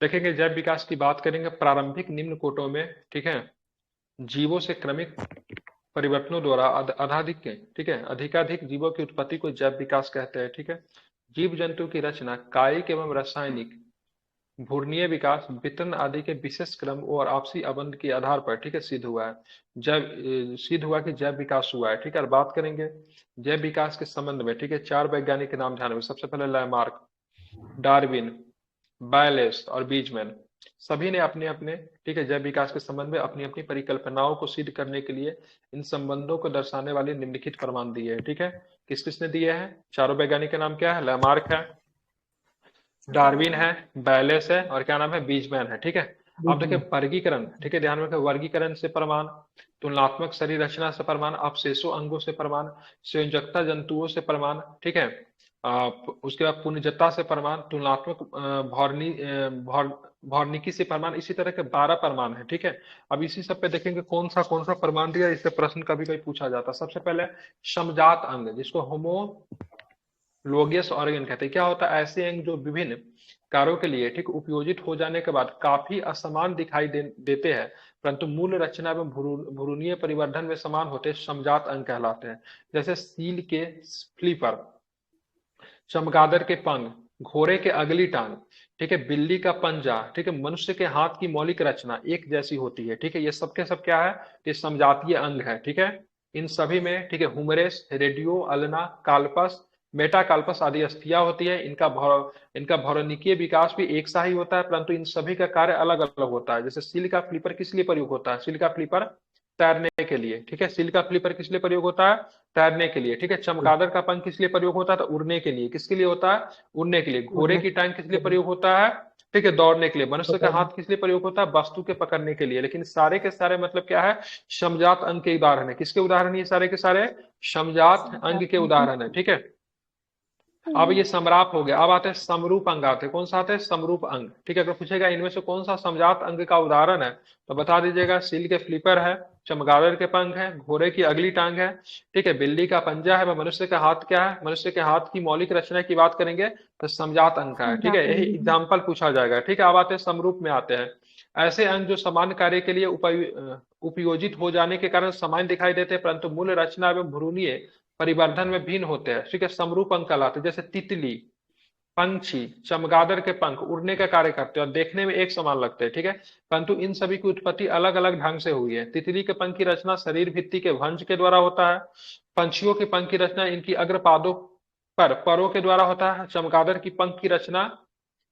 देखेंगे जैव विकास की बात करेंगे प्रारंभिक निम्न कोटों में, ठीक है। जीवों से क्रमिक परिवर्तनों द्वारा अधाधिक, ठीक है, अधिकाधिक जीवों की उत्पत्ति को जैव विकास कहते हैं, ठीक है। जीव जंतु की रचना कायिक एवं रासायनिक, भूर्णीय विकास, वितरण आदि के विशेष क्रम और आपसी अबंध के आधार पर, ठीक है, सिद्ध हुआ है। सिद्ध हुआ कि जैव विकास हुआ है, ठीक है। और बात करेंगे जैव विकास के संबंध में, ठीक है, चार वैज्ञानिक के नाम ध्यान में। सबसे पहले लैमार्क, डार्विन, बायलेस और बीजमैन। सभी ने अपने अपने, ठीक है, जैव विकास के संबंध में अपनी अपनी परिकल्पनाओं को सिद्ध करने के लिए इन संबंधों को दर्शाने वाले निम्नलिखित प्रमाण दिए हैं, ठीक है। किस किसने दिए हैं? चारों वैज्ञानिक के नाम क्या है? लैमार्क है, डार्विन है, बैलेस है और क्या नाम है? बीजमैन है, ठीक है। अब देखिए बिल्कुल। वर्गीकरण, ठीक है, ध्यान में रखें। वर्गीकरण से प्रमाण, तुलनात्मक शरीर रचना से प्रमाण, अवशेषों अंगों से प्रमाण, संयोजकता जंतुओं से प्रमाण, ठीक है। उसके बाद पुंजता से प्रमाण, तुलनात्मक भौर्णिकी से प्रमाण, इसी तरह के 12 प्रमाण है, ठीक है। अब इसी सब पे देखेंगे कौन सा प्रमाण दिया, इससे प्रश्न कभी कभी पूछा जाता है। सबसे पहले समजात अंग, जिसको होमो लोगियस ऑर्गन कहते हैं। क्या होता है? ऐसे अंग जो विभिन्न कार्यों के लिए, ठीक, उपयोजित हो जाने के बाद काफी असमान दिखाई देते हैं, परंतु मूल रचना एवं भ्रूणीय परिवर्धन में समान होते हैं, समजात अंग कहलाते हैं। जैसे सील के फ्लीपर, चमगादड़ के पंख, घोड़े के अगली टांग, ठीक है, बिल्ली का पंजा, ठीक है, मनुष्य के हाथ की मौलिक रचना एक जैसी होती है, ठीक है। ये सबके सब क्या है? ये समजातीय अंग है, ठीक है। इन सभी में, ठीक है, हुमरेस, रेडियो, अल्ना, काल्पस, मेटाकाल्पस आदि अस्थियां होती है। इनका भौरणिकीय विकास भी एक सा ही होता है, परंतु इन सभी का कार्य अलग अलग होता है। जैसे सील का फ्लीपर किस लिए प्रयोग होता है? सील का फ्लीपर तैरने के लिए, ठीक है। सील का फ्लीपर किस लिए प्रयोग होता है? तैरने के लिए, ठीक है। चमगादड़ का पंख किस लिए प्रयोग होता है? तो उड़ने के लिए। किसके लिए होता है? उड़ने के लिए। घोड़े उड़ने की टांग किस लिए प्रयोग होता है? ठीक है, दौड़ने के लिए। मनुष्य का पकड़ने। हाथ किस लिए प्रयोग होता है? वस्तु के पकड़ने के लिए। लेकिन सारे के सारे मतलब क्या है? समजात अंग के उदाहरण है। किसके उदाहरण? ये सारे के सारे समजात अंग के उदाहरण है, ठीक है। अब ये समराप हो गया। अब आते हैं समरूप अंग आते हैं। कौन सा आते हैं? समरूप अंग, ठीक है। अगर पूछेगा इनमें से कौन सा समजात अंग का उदाहरण है, तो बता दीजिएगा। सील के फ्लिपर है, चमगादड़ के पंख है, घोड़े की अगली टांग है, ठीक है, बिल्ली का पंजा है, वह मनुष्य का हाथ क्या है? मनुष्य के हाथ की मौलिक रचना की बात करेंगे तो समजात अंग का है, ठीक है। समझाते यही हैं। एग्जाम्पल पूछा जाएगा, ठीक है। अब आते हैं समरूप में आते हैं। ऐसे अंग जो सामान्य कार्य के लिए उपयोजित हो जाने के कारण समान दिखाई देते हैं, परंतु मूल रचना एवं भ्रूणीय परिवर्धन में भिन्न होते हैं, ठीक है। समरूप अंग कहलाते हैं। जैसे तितली, पंछी, चमगादड़ के पंख उड़ने का कार्य करते हैं और देखने में एक समान लगते हैं, ठीक है, परंतु इन सभी की उत्पत्ति अलग अलग ढंग से हुई है। तितली के पंख की रचना शरीर भित्ति के भंज के द्वारा होता है। पंछियों के पंख की रचना इनकी अग्रपादों पर परों के द्वारा होता है। चमगादड़ की पंख की रचना,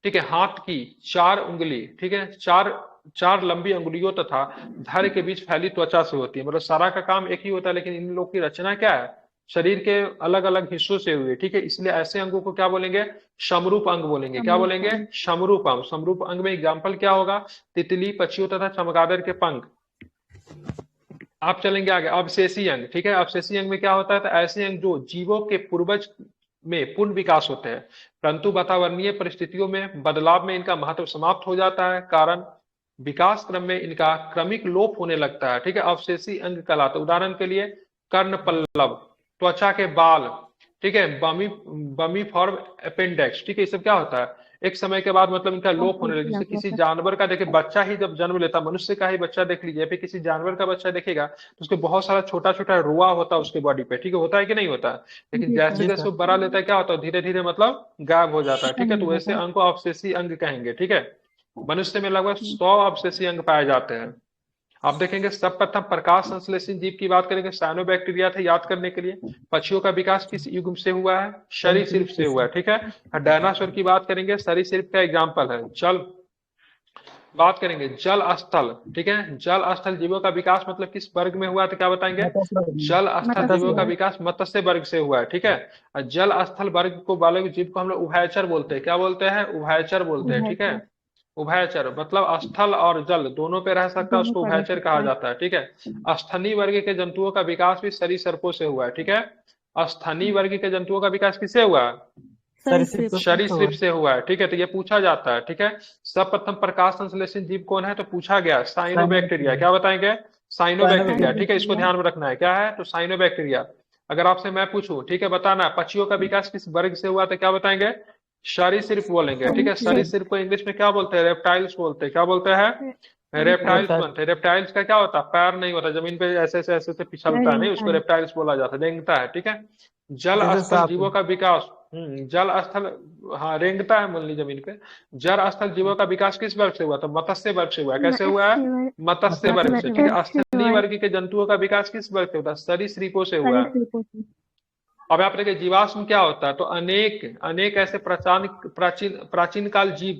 ठीक है, हाथ की चार उंगली, ठीक है, चार चार लंबी अंगुलियों तथा धड़ के बीच फैली त्वचा से होती है। मतलब सारा का काम एक ही होता है, लेकिन इन लोग की रचना क्या है? शरीर के अलग अलग हिस्सों से हुई है, ठीक है। इसलिए ऐसे अंगों को क्या बोलेंगे? समरूप अंग बोलेंगे। क्या समरूप बोलेंगे? अंग। समरूप अंग। समरूप अंग में एग्जाम्पल क्या होगा? तितली, पक्षियों तथा चमगादड़ के पंख। आप चलेंगे आगे, अवशेषी अंग, ठीक है। अवशेषी अंग में क्या होता है? तो ऐसे अंग जो जीवों के पूर्वज में पूर्ण विकास होते हैं, परंतु वातावरणीय परिस्थितियों में बदलाव में इनका महत्व समाप्त हो जाता है, कारण विकास क्रम में इनका क्रमिक लोप होने लगता है, ठीक है। अवशेषी अंग कहलाते हैं। उदाहरण के लिए कर्ण पल्लव, त्वचा के बाल, ठीक है, बमी बमी फॉर्म अपेंडेक्स, ठीक है। ये सब क्या होता है? एक समय के बाद मतलब इनका लोप होने लगे। अवशेषी जैसे अंग किसी होता जानवर का देखिए, बच्चा ही जब जन्म लेता, मनुष्य का ही बच्चा देख लीजिए, फिर किसी जानवर का बच्चा देखेगा तो उसके बहुत सारा छोटा छोटा रुआ होता है उसके बॉडी पे, ठीक है, होता है कि नहीं होता है? है। लेकिन जी जैसे सर। जैसे वो बड़ा लेता है, क्या होता है? धीरे धीरे मतलब गायब हो जाता है, ठीक है। कम तो हो वैसे जाता है। अंग को अवशेषी अंग कहेंगे, ठीक है। मनुष्य में लगभग 100 अवशेषी अंग पाए जाते हैं। आप देखेंगे सर्वप्रथम प्रकाश संश्लेषी जीव की बात करेंगे, साइनोबैक्टीरिया थे, याद करने के लिए। पक्षियों का विकास किस युग से हुआ है? सरीसृप संतुलित से हुआ है, ठीक है। डायनासोर की बात करेंगे, सरीसृप का एग्जाम्पल है। जल बात करेंगे जल स्थल, ठीक है। जल स्थल जीवों का विकास मतलब किस वर्ग में हुआ? तो क्या बताएंगे? मत्स्य वर्ग। जल स्थल जीवों मत्स्य का वर्ग। विकास मत्स्य वर्ग से हुआ है, ठीक है। और जल स्थल वर्ग को वाले जीव को हम लोग उभयचर बोलते हैं। क्या बोलते हैं? उभयचर बोलते हैं, ठीक है। उभयचर। उभयचर मतलब स्थल और जल दोनों पे रह सकता है, दोनों उसको पर रह उभयचर कहा सकता है। जाता है, ठीक है। स्तनी वर्ग के जंतुओं का विकास भी सरीसृपों से हुआ है, ठीक है। स्तनी वर्ग के जंतुओं का विकास किससे हुआ है? सरीसृप से सरीसृप हुआ। से हुआ है, ठीक है। तो ये पूछा जाता है, ठीक है। सर्वप्रथम प्रकाश संश्लेषी जीव कौन है? तो पूछा गया साइनोबैक्टीरिया। साइनोबैक्टीरिया। क्या बताएंगे? साइनोबैक्टीरिया, ठीक है। इसको साइनोबैक्टीरिया। ध्यान में रखना है, क्या है? तो साइनोबैक्टीरिया। अगर आपसे मैं पूछूं, ठीक है, बताना पक्षियों का विकास किस वर्ग से हुआ, तो क्या बताएंगे? सरीसृप बोलेंगे, ठीक है। सरीसृप को इंग्लिश में क्या बोलते हैं? रेप्टाइल्स बोलते हैं। क्या बोलते हैं? Reptiles reptile. बनते हैं। रेप्टाइल्स का क्या होता है? पैर नहीं होता, जमीन पे ऐसे ऐसे फिसलता है, नहीं, उसको रेप्टाइल्स बोला जाता है, रेंगता है, ठीक है। जल जैसे स्थल सांप। जीवों का विकास, जल स्थल, हाँ, रेंगता है मूल जमीन पे। जल स्थल जीवों का विकास किस वर्ग से हुआ? तो मत्स्य वर्ग से हुआ है। कैसे हुआ है? मत्स्य वर्ग से, ठीक है। स्थलीय वर्ग के जंतुओं का विकास किस वर्ग से होता है? सरीसृपों से हुआ है। अब आप देखिए जीवाश्म क्या होता है, तो अनेक अनेक ऐसे प्राचीन प्राचीन प्राचीन काल जीव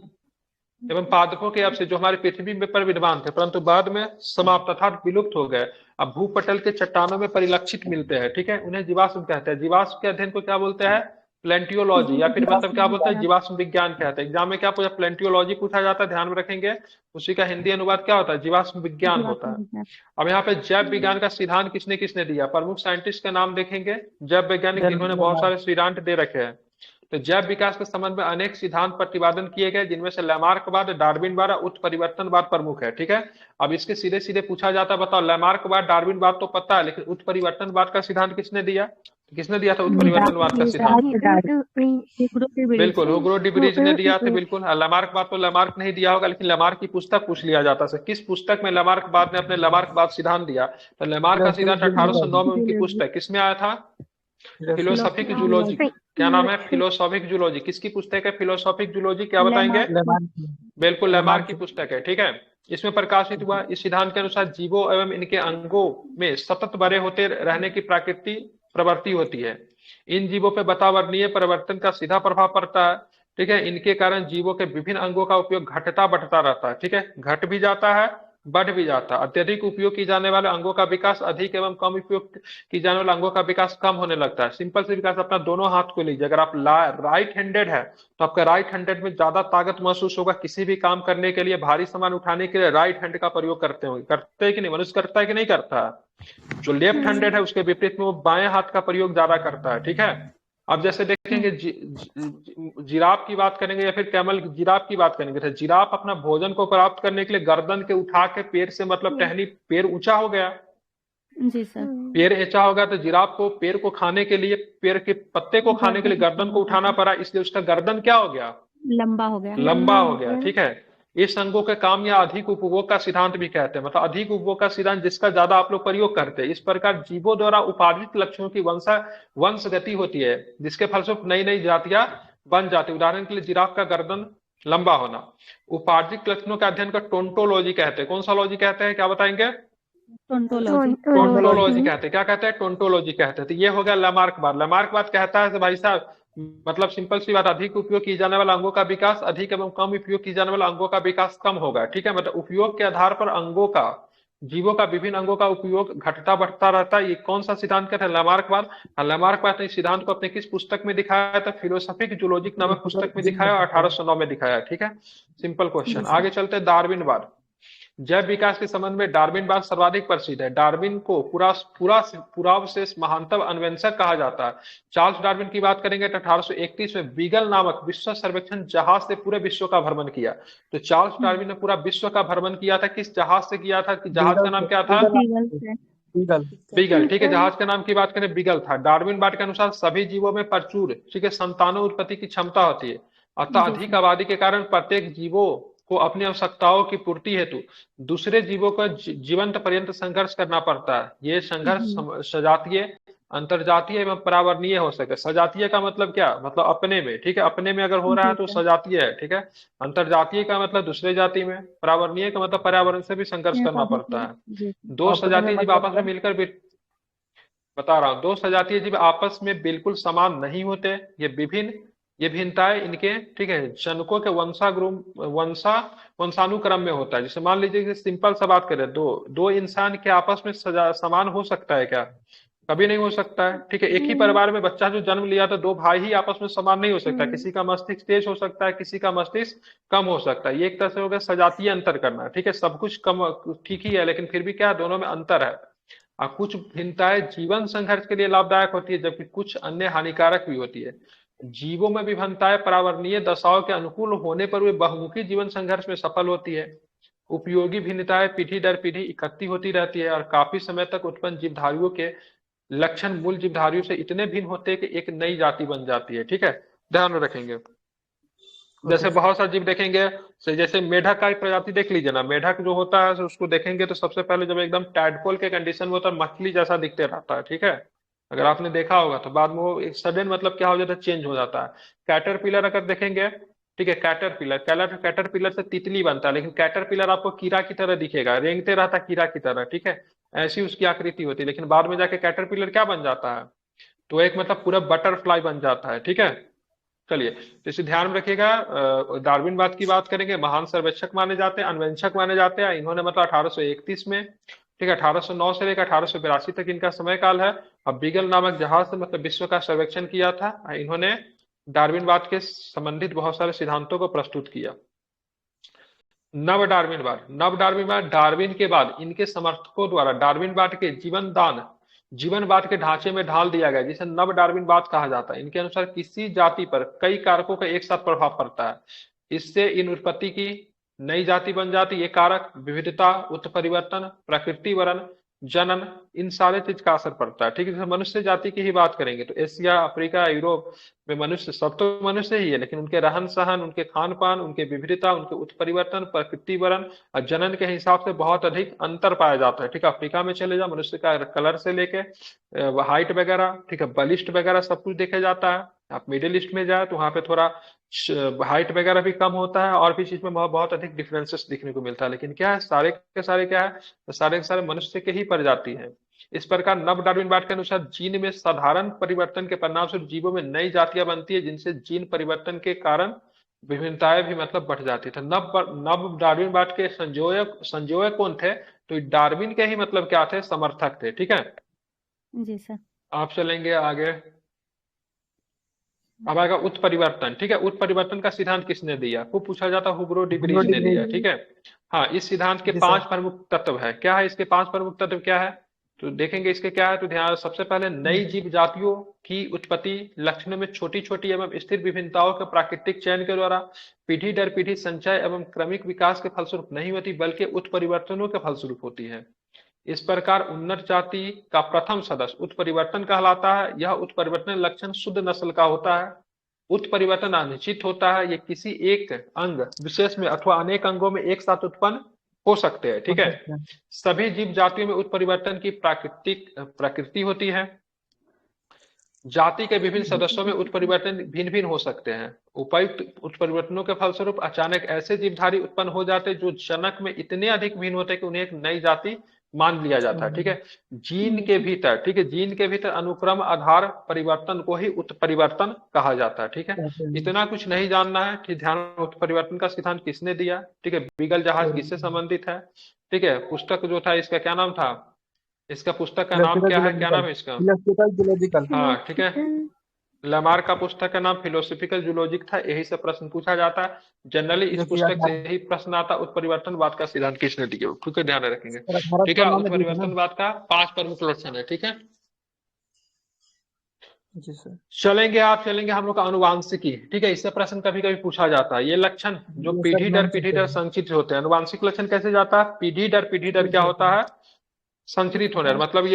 एवं पादपों के अब से जो हमारी पृथ्वी में पर विद्वान थे, परंतु बाद में समाप्त अर्थात विलुप्त हो गए, अब भूपटल के चट्टानों में परिलक्षित मिलते हैं, ठीक है। उन्हें जीवाश्म कहते हैं। जीवाश्म के अध्ययन को क्या बोलते हैं? प्लेंटियोलॉजी, या फिर मतलब क्या बोलते हैं? जीवाश्म विज्ञान कहते हैं। एग्जाम में क्या पूछा? प्लेंटियोलॉजी पूछा जाता है, ध्यान में रखेंगे। उसी का हिंदी अनुवाद क्या होता है? जीवाश्म विज्ञान होता है। अब यहाँ पे जैव विज्ञान का सिद्धांत किसने किसने दिया? प्रमुख साइंटिस्ट का नाम देखेंगे, जैव वैज्ञानिक जिन्होंने बहुत सारे सिद्धांत दे रखे हैं। तो जैव विकास के संबंध में अनेक सिद्धांत प्रतिपादन किए गए, जिनमें से लैमार्कवाद, डार्विनवाद और उत्परिवर्तनवाद प्रमुख है, ठीक है। अब इसके सीधे सीधे पूछा जाता है, बताओ लैमार्कवाद, डार्विनवाद तो पता है, लेकिन उत्परिवर्तनवाद का सिद्धांत किसने दिया? किसने दिया था उत्परिवर्तनवाद का सिद्धांत? बिल्कुल, हुगो डिब्रीज ने दिया था, बिल्कुल। लैमार्कवाद तो लैमार्क नहीं दिया होगा, लेकिन लैमार्क की पुस्तक पूछ लिया जाता है। किस पुस्तक में लैमार्कवाद ने अपने लैमार्कवाद सिद्धांत दिया? तो लैमार्क का सिद्धांत 1809 में उनकी पुस्तक किसमें आया था? Philosophic zoology. क्या नाम है? Philosophic zoology. किसकी पुस्तक है फिलोसॉफिक जूलॉजी? क्या बताएंगे? बिल्कुल, लैमार्क की पुस्तक है, ठीक है। इसमें प्रकाशित हुआ। इस सिद्धांत के अनुसार जीवों एवं इनके अंगों में सतत बड़े होते रहने की प्राकृति प्रवृत्ति होती है। इन जीवों पर वातावरणीय परिवर्तन का सीधा प्रभाव पड़ता है, ठीक है। इनके कारण जीवों के विभिन्न अंगों का उपयोग घटता बढ़ता रहता है, ठीक है। घट भी जाता है, बढ़ भी जाता है। अत्यधिक उपयोग की जाने वाले अंगों का विकास अधिक एवं कम उपयोग की जाने वाले अंगों का विकास कम होने लगता है। सिंपल से विकास, अपना दोनों हाथ को लीजिए। अगर आप राइट हैंडेड है, तो आपका राइट हैंडेड में ज्यादा ताकत महसूस होगा। किसी भी काम करने के लिए, भारी सामान उठाने के लिए राइट हैंड का प्रयोग करते होंगे, करते हैं कि नहीं? मनुष्य करता है कि नहीं करता है? जो लेफ्ट हैंडेड है उसके विपरीत में वो बाएं हाथ का प्रयोग ज्यादा करता है, ठीक है। अब जैसे देखेंगे जिराफ की बात करेंगे या फिर कैमल, जिराफ की बात करेंगे, तो जिराफ अपना भोजन को प्राप्त करने के लिए गर्दन के उठा के पेड़ से, मतलब टहनी, पेड़ ऊंचा हो गया, जी सर। पेड़ ऊंचा हो गया, तो जिराफ को पेड़ को खाने के लिए, पेड़ के पत्ते को खाने के लिए गर्दन को उठाना पड़ा, इसलिए उसका गर्दन क्या हो गया? लंबा हो गया। लंबा हो गया, ठीक है। इस अंगों के काम या अधिक उपभोग का सिद्धांत भी कहते हैं, मतलब अधिक उपभोग का सिद्धांत, जिसका ज्यादा आप लोग प्रयोग करते हैं। इस प्रकार जीवों द्वारा उपार्जित लक्षणों की वंशगति होती है, जिसके फलस्वरूप नई नई जातियां बन जाती है। उदाहरण के लिए जिराफ का गर्दन लंबा होना। उपार्जित लक्षणों के अध्ययन का टोंटोलॉजी कहते हैं। कौन सा लॉजी कहते हैं? क्या बताएंगे? टोंटोलॉजी कहते हैं। क्या कहते हैं? टोंटोलॉजी कहते हैं। तो ये हो गया लैमार्कवाद। लैमार्कवाद कहता है कि भाई साहब, मतलब सिंपल सी बात, अधिक उपयोग की जाने वाले अंगों का विकास अधिक एवं कम उपयोग की जाने वाले अंगों का विकास कम होगा, ठीक है। मतलब उपयोग के आधार पर अंगों का, जीवों का विभिन्न अंगों का उपयोग घटता बढ़ता रहता है। ये कौन सा सिद्धांत कहते हैं? लैमार्कवाद। लैमार्कवाद ने इस सिद्धांत को अपने किस पुस्तक में दिखाया था? फिलोसॉफिक जूलॉजिक नामक पुस्तक में दिखाया, 1809 में दिखाया, ठीक है। Simple question. आगे चलते हैं डार्विनवाद। जैव विकास के संबंध में डार्विनवाद सर्वाधिक प्रसिद्ध है। डार्विन को पूरा पूरा पुरावशेष महानतम अन्वेषक कहा जाता है। चार्ल्स डार्विन की बात करेंगे तो 1831 में बीगल नामक विश्व सर्वेक्षण जहाज से पूरे विश्व का भ्रमण किया। तो चार्ल्स डार्विन ने पूरा विश्व का भ्रमण किया था, किस जहाज से किया था? कि जहाज का नाम क्या था? बीगल, ठीक है। जहाज के नाम की बात करें, बीगल था। डार्विनवाद के अनुसार सभी जीवों में प्रचुर, ठीक है, संतानों उत्पत्ति की क्षमता होती है। अतः अधिक आबादी के कारण प्रत्येक जीवों को अपनी आवश्यकताओं की पूर्ति हेतु दूसरे जीवों को जीवंत पर्यंत संघर्ष करना पड़ता है। ये संघर्ष सजातीय, अंतरजातीय एवं पर्यावरणीय हो सके। सजातीय का मतलब क्या? मतलब अपने में, ठीक है। अपने में अगर हो रहा है तो सजातीय है, ठीक है। अंतरजातीय का मतलब दूसरे जाति में। पर्यावरणीय का मतलब पर्यावरण से भी संघर्ष करना पड़ता है। दो सजातीय जीव आपस में मिलकर बता रहा हूँ, दो सजातीय जीव आपस में बिल्कुल समान नहीं होते। ये भिन्नताएं इनके, ठीक है, जनकों के वंशानुक्रम में होता है। जैसे मान लीजिए कि सिंपल सा बात करें, दो इंसान के आपस में समान हो सकता है क्या? कभी नहीं हो सकता है, ठीक है। एक ही परिवार में बच्चा जो जन्म लिया, तो दो भाई ही आपस में समान नहीं हो सकता। किसी का मस्तिष्क तेज हो सकता है, किसी का मस्तिष्क कम हो सकता है। ये एक तरह से हो गया सजातीय अंतर करना, ठीक है। सब कुछ कम ठीक ही है, लेकिन फिर भी क्या, दोनों में अंतर है। और कुछ भिन्नताएं जीवन संघर्ष के लिए लाभदायक होती है, जबकि कुछ अन्य हानिकारक भी होती है। जीवों में विभिन्नताएं पर्यावरणीय दशाओं के अनुकूल होने पर वे बहुमुखी जीवन संघर्ष में सफल होती है। उपयोगी भिन्नताएं पीढ़ी दर पीढ़ी इकट्ठी होती रहती है और काफी समय तक उत्पन्न जीवधारियों के लक्षण मूल जीवधारियों से इतने भिन्न होते हैं कि एक नई जाति बन जाती है, ठीक है। ध्यान में रखेंगे। जैसे बहुत सारे जीव देखेंगे, जैसे मेढक का एक प्रजाति देख लीजिए ना, मेढक जो होता है उसको देखेंगे तो सबसे पहले जब एकदम टैडपोल के कंडीशन में होता है, मछली जैसा दिखते रहता है, ठीक है। अगर आपने देखा होगा तो बाद में वो एक सडन मतलब क्या हो जाता है, चेंज हो जाता है। कैटरपिलर अगर देखेंगे, ठीक है, कैटरपिलर कैटरपिलर से तितली बनता है, लेकिन कैटरपिलर आपको कीड़ा की तरह दिखेगा, रेंगते रहता है कीड़ा की तरह, ठीक है। ऐसी उसकी आकृति होती है, लेकिन बाद में जाके कैटरपिलर क्या बन जाता है, तो एक मतलब पूरा बटरफ्लाई बन जाता है, ठीक है। चलिए, तो इसे ध्यान में रखिएगा। डार्विनवाद की बात करेंगे, महान सर्वेक्षक माने जाते हैं, अन्वेषक माने जाते हैं। इन्होंने मतलब 1831 में, ठीक है, 1809 से लेकर 1882 तक इनका समय काल है। अब बीगल नामक जहाज से मतलब विश्व का सर्वेक्षण किया था। इन्होंने डार्विनवाद के संबंधित बहुत सारे सिद्धांतों को प्रस्तुत किया। नव डार्विनवाद, नव डार्विनवाद डार्विन के बाद इनके समर्थकों द्वारा डार्विनवाद के जीवनवाद के ढांचे में ढाल दिया गया, जिसे नव डार्विनवाद कहा जाता है। इनके अनुसार किसी जाति पर कई कारकों का एक साथ प्रभाव पड़ता है, इससे इन उत्पत्ति की नई जाति बन जाती है। ये कारक विविधता, उत्परिवर्तन, प्रकृति वरण, जनन, इन सारे चीज का असर पड़ता है, ठीक है। जैसे मनुष्य जाति की ही बात करेंगे तो एशिया, अफ्रीका, यूरोप में मनुष्य, सब तो मनुष्य ही है, लेकिन उनके रहन सहन, उनके खान पान, उनके विविधता, उनके उत्परिवर्तन, प्रकृति वरण और जनन के हिसाब से बहुत अधिक अंतर पाया जाता है, ठीक है। अफ्रीका में चले जाओ, मनुष्य का कलर से लेके हाइट वगैरह, ठीक है, बलिष्ठ वगैरह सब कुछ देखे जाता है। आप मिडिल ईस्ट में जाए तो वहां पे थोड़ा हाइट वगैरह भी कम होता है, और भी चीज में बहुत अधिक डिफरेंसेस दिखने को मिलता है, लेकिन क्या है, सारे के सारे क्या है, तो सारे के सारे मनुष्य के ही प्रजाति है। इस प्रकार नव डार्विनवाद के अनुसार जीन में साधारण परिवर्तन के परिणाम स्वरूप जीवों में नई जातियां बनती है, जिनसे जीन परिवर्तन के कारण विभिन्नताएं भी मतलब बढ़ जाती थी। नव नव डार्विनवाद के संयोजक कौन थे, तो डार्विन के ही मतलब क्या थे, समर्थक थे, ठीक है। जी सर। आप चलेंगे आगे। अब आएगा उत्परिवर्तन, ठीक है। उत्परिवर्तन का सिद्धांत किसने दिया, खूब पूछा जाता है, हुब्रो डिब्रीज ने दिया, ठीक है। हाँ, इस सिद्धांत के 5 प्रमुख तत्व है। क्या है इसके 5 प्रमुख तत्व, क्या है, तो देखेंगे इसके क्या है, तो ध्यान, सबसे पहले नई जीव जातियों की उत्पत्ति लक्षणों में छोटी छोटी एवं स्थिर विभिन्नताओं के प्राकृतिक चयन के द्वारा पीढ़ी दर पीढ़ी संचय एवं क्रमिक विकास के फलस्वरूप नहीं होती, बल्कि उत्परिवर्तनों के फलस्वरूप होती है। इस प्रकार उन्नत जाति का प्रथम सदस्य उत्परिवर्तन कहलाता है। यह उत्परिवर्तन लक्षण शुद्ध नस्ल का होता है। उत्परिवर्तन अनिश्चित होता है, ये किसी एक अंग विशेष में अथवा अनेक अंगों में एक साथ उत्पन्न हो सकते हैं, ठीक है। सभी जीव जातियों में उत्परिवर्तन की प्रकृति होती है। जाति के विभिन्न सदस्यों में उत्परिवर्तन भिन्न भिन्न हो सकते हैं। उपयुक्त उत्परिवर्तनों के फलस्वरूप अचानक ऐसे जीवधारी उत्पन्न हो जाते हैं जो जनक में इतने अधिक भिन्न होते हैं कि उन्हें एक नई जाति मान लिया जाता है, ठीक है। जीन के भीतर, ठीक है, जीन के भीतर अनुक्रम आधार परिवर्तन को ही उत्परिवर्तन कहा जाता है, ठीक है। इतना कुछ नहीं जानना है, ठीक। ध्यान, उत्परिवर्तन का सिद्धांत किसने दिया, ठीक है। बीगल जहाज किससे संबंधित है, ठीक है। पुस्तक जो था इसका क्या नाम था, इसका पुस्तक का नाम क्या है, क्या नाम है इसका, हाँ, ठीक है। लमार का पुस्तक का नाम फिलोसॉफिकल जूलॉजिक था। यही से प्रश्न पूछा जाता है जनरली, इस पुस्तक से यही प्रश्न आता है, उत्परिवर्तनवाद का सिद्धांत किसने दिया, ठीक है, ध्यान रखेंगे, ठीक है। उत्परिवर्तनवाद का 5 प्रमुख लक्षण है, ठीक है। जी सर। चलेंगे हम लोग का अनुवांशिकी, ठीक है। इससे प्रश्न कभी कभी पूछा जाता है। ये लक्षण जो पीढ़ी दर संचित होते हैं, अनुवांशिक लक्षण कैसे जाता है, पीढ़ी दर क्या होता है, संचरित होने, मतलब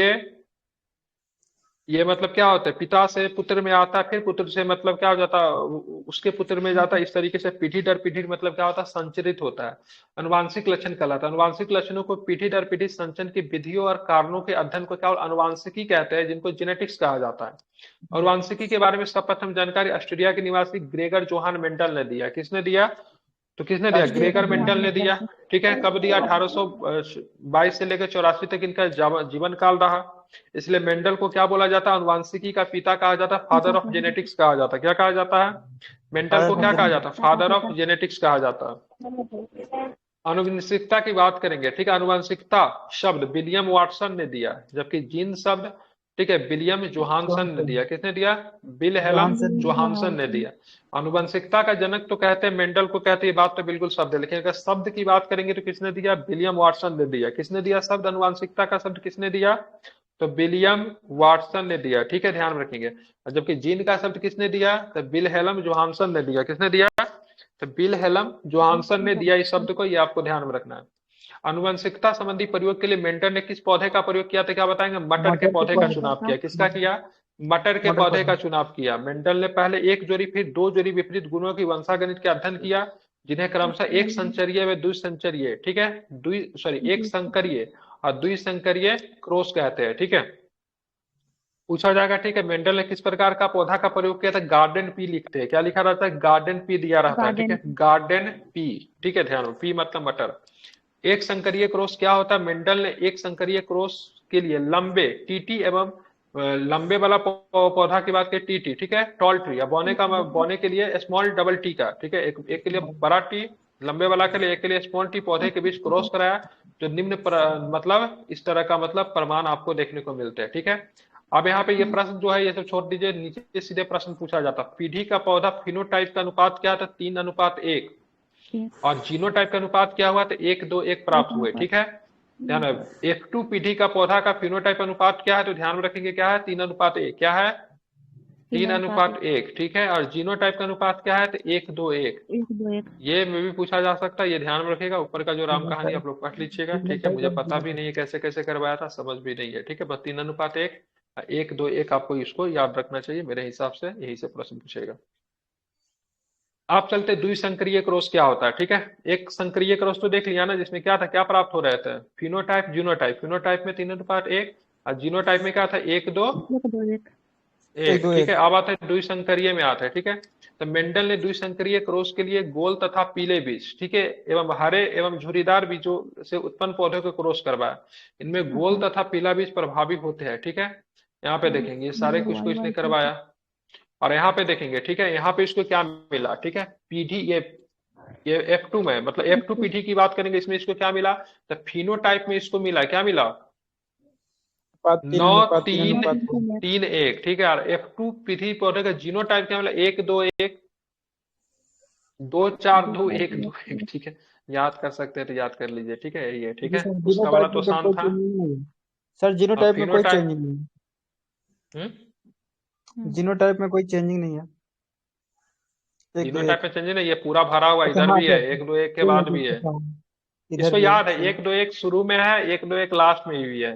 ये मतलब क्या होता है, पिता से पुत्र में आता है, फिर पुत्र से मतलब क्या हो जाता है, उसके पुत्र में जाता है। इस तरीके से पीढ़ी दर पीढ़ी मतलब क्या होता है, संचरित होता है, अनुवांशिक लक्षण कहलाता है। अनुवांशिक लक्षणों को पीढ़ी दर पीढ़ी संचरण की विधियों और कारणों के अध्ययन को क्या अनुवांशिकी कहते हैं, जिनको जेनेटिक्स कहा जाता है। अनुवांशिकी के बारे में सर्वप्रथम जानकारी ऑस्ट्रेलिया के निवासी ग्रेगर जोहान मेंडल ने दिया। किसने दिया, तो किसने दिया, ग्रेगर मेंडल ने दिया, ठीक है। कब दिया, 1822 से लेकर 84 तक इनका जीवन काल रहा। इसलिए मेंडल को क्या बोला जाता है, अनुवांशिकी का पिता कहा जाता है, फादर ऑफ जेनेटिक्स कहा जाता है। क्या कहा जाता है, मेंडल को क्या कहा जाता है, फादर ऑफ जेनेटिक्स कहा जाता है। अनुवंशिकता की बात करेंगे, ठीक है। अनुवंशिकता शब्द विलियम वाटसन ने दिया, जबकि जीन शब्द, ठीक है, विलियम जोहानसन ने दिया। किसने दिया, विलहेल्म जोहानसन ने दिया। अनुवंशिकता का जनक तो कहते हैं, मेंडल को कहते हैं, ये बात तो बिल्कुल शब्द है, लेकिन अगर शब्द की बात करेंगे तो किसने दिया, विलियम वाटसन ने दिया। किसने दिया शब्द, अनुवंशिकता का शब्द किसने दिया, तो विलियम वाटसन ने दिया, ठीक है, ध्यान रखेंगे। और जबकि जीन का शब्द किसने दिया, तो विलहेल्म जोहानसन ने दिया। किसने दिया, तो विलहेल्म जोहानसन ने दिया इस शब्द को, ये आपको ध्यान में रखना है। अनुवंशिकता संबंधी प्रयोग के लिए मेंटर ने किस पौधे का प्रयोग किया था, क्या बताएंगे, मटर के पौधे का चुनाव किया। किसका किया, मटर के मटर पौधे पौधा। का चुनाव किया। मेंडल ने पहले एक जोड़ी फिर दो जोड़ी विपरीत गुणों की वंशागणित का अध्ययन किया, जिन्हें क्रमशः एक संचरीय व द्विसंचरीय, ठीक है, एक जी संकरीय और द्विसंकरीय क्रॉस कहते हैं, ठीक है। पूछा जाएगा, ठीक है, मेंडल ने किस प्रकार का पौधा का प्रयोग किया था? गार्डन पी लिखते हैं, क्या लिखा रहता है? गार्डन पी दिया रहता है, ठीक गार्डन है, गार्डन पी, ठीक है, ध्यान, पी मतलब मटर। एक संकरीय क्रॉस क्या होता है? मेंडल ने एक संकरीय क्रॉस के लिए लंबे टीटी एवं लंबे वाला पौधा की बात करें, टीटी, ठीक है, टॉल ट्री, या बोने के लिए स्मॉल डबल टी का, ठीक है, एक के लिए बड़ा टी लंबे वाला के लिए, एक के लिए स्मॉल टी पौधे के बीच क्रॉस कराया, जो मतलब इस तरह का मतलब प्रमाण आपको देखने को मिलते हैं, ठीक है। अब यहाँ पे ये प्रश्न जो है ये सब छोड़ दीजिए, नीचे सीधे प्रश्न पूछा जाता, पीढ़ी का पौधा फिनोटाइप का अनुपात क्या था? 3:1, और जीनोटाइप का अनुपात क्या हुआ? तो 1:2:1 प्राप्त हुए, ठीक है। ध्यान रहे, F2 पीढ़ी का पौधा का फिनोटाइप अनुपात क्या है? तो ध्यान में रखेंगे क्या है? 3:1, क्या है? 3:1, ठीक है। और जीनोटाइप का अनुपात क्या है? तो 1:2:1। 1:2:1। ये में भी पूछा जा सकता है, ये ध्यान में रखिएगा। ऊपर का जो राम कहानी आप लोग पढ़ लीजिएगा, ठीक है, मुझे पता भी नहीं है कैसे कैसे करवाया था, समझ भी नहीं है, ठीक है। बस 3:1, 1:2:1 आपको इसको याद रखना चाहिए, मेरे हिसाब से यही से प्रश्न पूछेगा। आप चलते द्विसंकरीय क्रॉस क्या होता है, ठीक है। एक संकरीय क्रॉस तो देख लिया ना, जिसमें क्या था, क्या प्राप्त हो रहे थे? Phenotype genotype. फिनोटाइप में 3:1 और जीनोटाइप में क्या था? 1:2:1, 1:2:1। ठीक है। अब आता है द्विसंकरीय में आता है, ठीक है। तो मेंडल ने द्विसंकरीय क्रॉस के लिए गोल तथा पीले बीज, ठीक है, एवं हरे एवं झुर्रीदार बीजों से उत्पन्न पौधों को क्रॉस करवाया। इनमें गोल तथा पीला बीज प्रभावी होते हैं, ठीक है। यहाँ पे देखेंगे ये सारे कुछ को इसने करवाया, और यहाँ पे देखेंगे, ठीक है, यहाँ पे इसको क्या मिला, ठीक है, पीढ़ी ये F2 में, मतलब F2 पीढ़ी की बात करेंगे, इसमें इसको क्या मिला? तो फिनोटाइप में इसको मिला, क्या मिला? 9:3:3:1, ठीक है। और F2 पीढ़ी पौधे का जीनोटाइप क्या मिला? 1:2:1, 2:4:2:1:2:1, ठीक है। याद कर सकते हैं तो याद कर लीजिए, ठीक है, यही है, ठीक जी है। सर, उसका वाला जीनोटाइप तो में तो आसान कोई था। चेंजिंग नहीं है सर, और जीनोटाइप में कोई फिनोटाइप, चेंजिंग नहीं है। हम्म, जीनोटाइप में कोई चेंजिंग नहीं है। 1:2:1। जीनोटाइप में चेंज नहीं, ये पूरा भरा हुआ अच्छा इधर हाँ भी है, सर, 1:2:1 के कोई बाद भी नहीं, है। अच्छा, इधर इसको भी है याद है, सही। 1:2:1 शुरू में है, 1:2:1 लास्ट में भी है।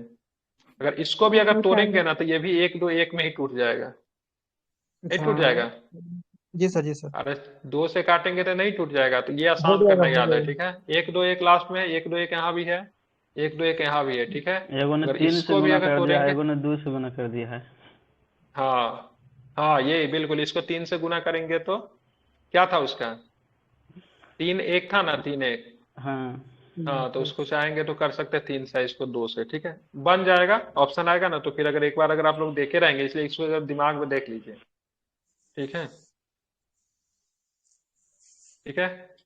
अगर इसको भी अगर तोड़ेंगे ना, तो ये भी 1:2:1 में ही टूट जाएगा, नहीं अच्छा टूट जाएगा। जी सर, जी सर, अरे 2 से काटेंगे तो नहीं टूट जाएगा, तो ये हो आसान जाएगा, करना हो याद है, जाएगा। ठीक है। 1:2:1 लास्ट में है, 1:2:1 यहाँ भी है, 1:2:1 यहाँ भी है, ठीक है। एगो ने अगर 3 से इसको भी गुना अगर कर दिया, तोड़ेंगे, एगो ने 2 से गुना कर दिया है। हाँ हाँ, ये बिल्कुल, इसको 3 से गुना करेंगे तो क्या था उसका? 3:1 था ना, 3:1। हाँ हाँ, तो उसको चाहेंगे तो कर सकते हैं 3 से, इसको 2 से, ठीक है, बन जाएगा। ऑप्शन आएगा ना, तो फिर अगर एक बार अगर आप लोग देखे रहेंगे, इसलिए इसको अगर दिमाग में देख लीजिए, ठीक है, ठीक है।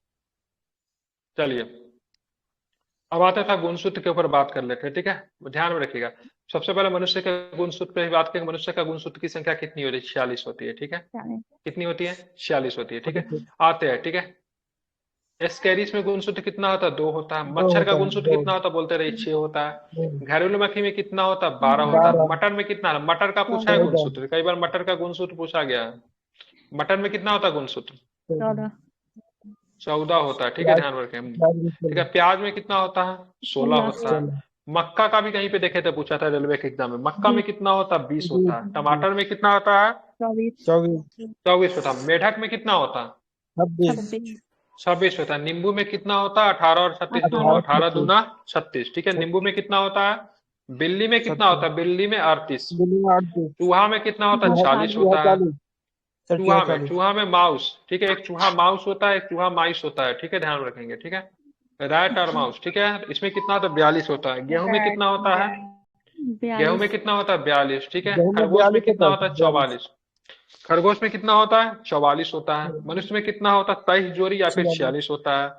चलिए, अब आता था गुणसूत्र के ऊपर बात कर लेते हैं, ठीक है। ध्यान में रखिएगा, सबसे पहले मनुष्य के गुणसूत्र पे ही बात करेंगे। मनुष्य का गुणसूत्र की संख्या कितनी होती है? 46 होती है, ठीक है। कितनी होती है? 46 होती है, ठीक है। आते हैं, ठीक है। एस्केरिस में गुणसूत्र कितना होता है? 2 होता है। दो मच्छर का होता है, गुणसूत्र दो। कितना होता है? बोलते रहे 6 होता दो। है। घरेलू मक्खी में कितना होता है? 12 होता है। 12। मटर में कितना है? मटर का पूछा है 14। गुणसूत्र, कई बार मटर का गुणसूत्र पूछा गया है। मटर में कितना होता है गुणसूत्र? 14। 14 होता है, ठीक है, प्याज, ध्यान रखें, प्याज में ठीक है। प्याज में कितना होता है? 16 होता है। 16। मक्का का भी कहीं पे देखे थे, पूछा था रेलवे के एग्जाम में, मक्का में 20। कितना होता है? 20 होता है। 20। टमाटर में कितना होता है? 24। 24। 24 होता है। मेढक में कितना होता है? 26। 26। 26 होता है। नींबू में कितना होता है? 18 और 36 दोनों, 18। 18 26। दूना 36, ठीक है। नींबू में कितना होता है? बिल्ली में कितना 26। होता है? बिल्ली में 38। दिल्ली में 38। चूहा में कितना होता है? 40 चूहा होता है। 40। सर चूहा चूहा में, 40। चूहा में माउस, ठीक है, एक चूहा माउस होता है, एक चूहा माइस होता है, ठीक है, ध्यान रखेंगे, ठीक है। रैट और माउस, ठीक है, इसमें कितना होता है? 42 होता है। गेहूं में कितना होता है? गेहूं में 42। कितना होता है? 42, ठीक है। गेहूं में खरगोश में 42 कितना होता है, होता है? 42। 44। खरगोश में कितना होता है? 44 होता है। मनुष्य में कितना होता है? 23 जोड़ी या फिर 46। 46 होता है।